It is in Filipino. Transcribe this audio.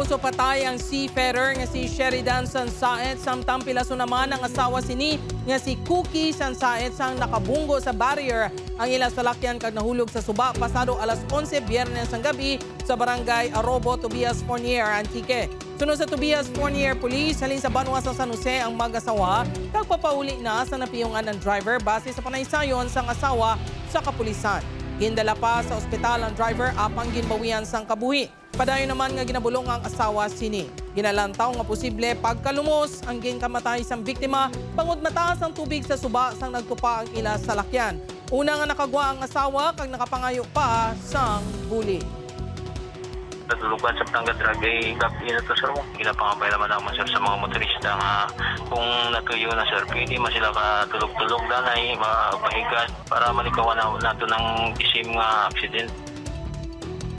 Napuso patay ang seafarer nga si Sheridan Sansaet samtang pilaso naman ang asawa sini nga si Cookie Sansaet sang nakabunggo sa barrier ang ila salakyan kag nahulog sa suba pasado alas 11 Biyernes ang gabi sa barangay Arobo, Tobias Fournier, Antique. Sunod sa Tobias Fournier Police, halin sa Banwa sa San Jose ang mag-asawa kag papauli na sa napiyungan ng driver base sa panaysayon sang asawa sa kapulisan. Gindala pa sa ospital ang driver apang ginbawian sang kabuhi. Padayon naman nga ginabulong ang asawa sini. Ginalantaw nga posible pagkalumos ang ginkamatay sang biktima bangod mataas ang tubig sa suba sang nagtupa ang ila salakyan. Una nga nakagwa ang asawa kag nakapangayo pa sang buli. Natulugan sa Batangas Drag ay gabi na to sir. Ginapangabay naman naman sir sa mga motorista nga kung natuyo na sir, pwede man sila katulog-tulog danay, mapahigan para malikawan na nato ng isim nga aksidente.